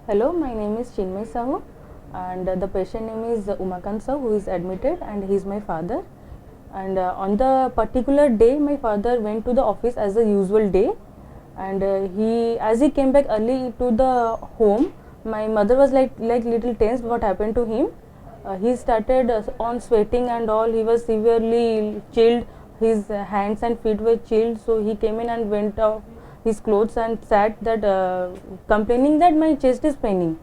Hello, my name is Chinmay Sahu and the patient name is Umakant Sahu, who is admitted, and he is my father. And on the particular day, my father went to the office as the usual day, and as he came back early to the home, my mother was like little tense. What happened to him? He started on sweating and all. He was severely chilled. His hands and feet were chilled. So he came in and went off his clothes and sat that complaining that my chest is paining.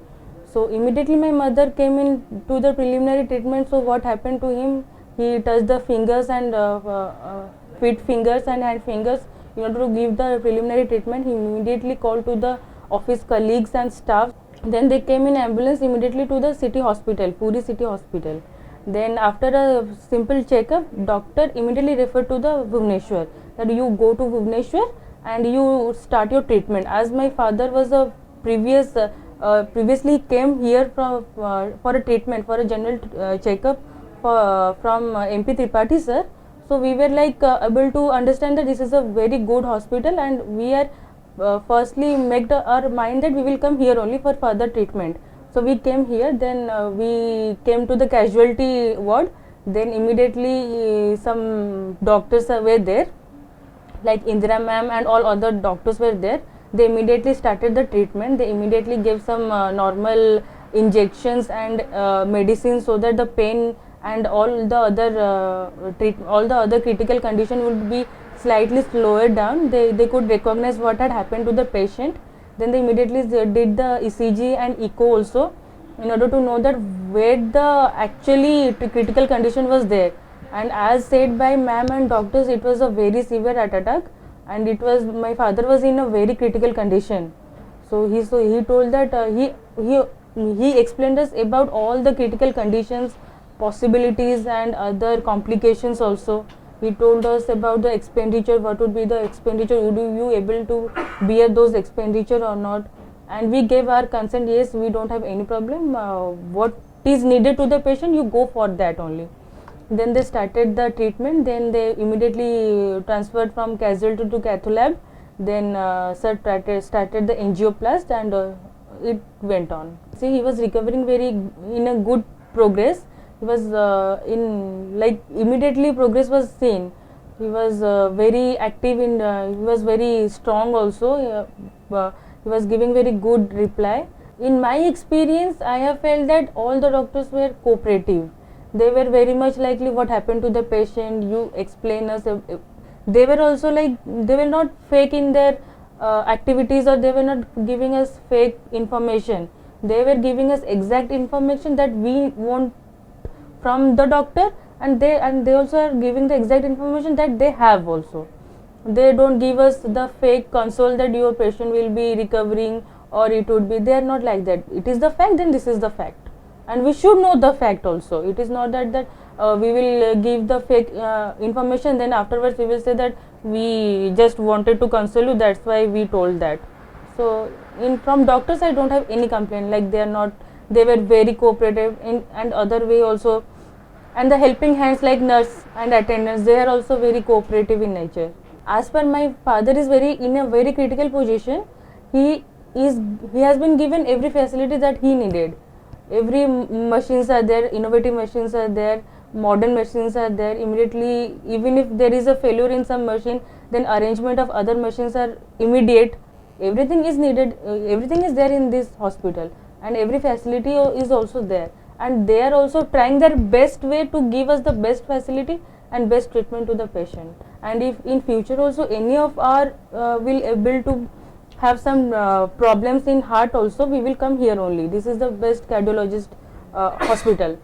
So immediately my mother came in to the preliminary treatment. So what happened to him? He touched the fingers and feet fingers and hand fingers in order to give the preliminary treatment. He immediately called to the office colleagues and staff. Then they came in ambulance immediately to the city hospital, Puri city hospital. Then after a simple checkup, doctor immediately referred to the Bhubaneswar, that you go to Bhubaneswar and you start your treatment. As my father was a previously came here for a treatment, for a general checkup from MP Tripathi sir. So we were able to understand that this is a very good hospital, and we are firstly made our mind that we will come here only for further treatment. So we came here, then we came to the casualty ward. Then immediately some doctors were there, like Indira ma'am and all other doctors were there. They immediately started the treatment. They immediately gave some normal injections and medicines, so that the pain and all the other critical condition would be slightly slower down. They could recognize what had happened to the patient. Then they immediately did the ECG and echo also, in order to know that where the actually critical condition was there. And as said by ma'am and doctors, it was a very severe heart attack, and it was, my father was in a very critical condition. So he told that he explained us about all the critical conditions, possibilities and other complications also. He told us about the expenditure, what would be the expenditure, would you able to bear those expenditure or not. And we gave our consent, yes, we don't have any problem, what is needed to the patient, you go for that only. Then they started the treatment. Then they immediately transferred from casualty to cath lab. Then sir started the angioplast, and it went on. See, he was recovering in a good progress. He was immediately progress was seen. He was very active he was very strong also. He was giving very good reply. In my experience, I have felt that all the doctors were cooperative. They were very much likely what happened to the patient, you explain us. They were also they were not fake in their activities, or they were not giving us fake information. They were giving us exact information that we want from the doctor, and they also are giving the exact information that they have also. They don't give us the fake console that your patient will be recovering, or it would be, they are not like that. It is the fact, then this is the fact, and we should know the fact also. It is not that we will give the fake information, then afterwards we will say that we just wanted to console you, that's why we told that. So from doctors I don't have any complaint, like they were very cooperative and other way also. And the helping hands like nurse and attendants, they are also very cooperative in nature. As per my father is in a very critical position, he has been given every facility that he needed. Every machines are there, innovative machines are there, modern machines are there. Immediately, even if there is a failure in some machine, then arrangement of other machines are immediate. Everything is needed, everything is there in this hospital, and every facility is also there, and they are also trying their best way to give us the best facility and best treatment to the patient. And if in future also any of our will able to have some problems in heart also, we will come here only. This is the best cardiologist hospital.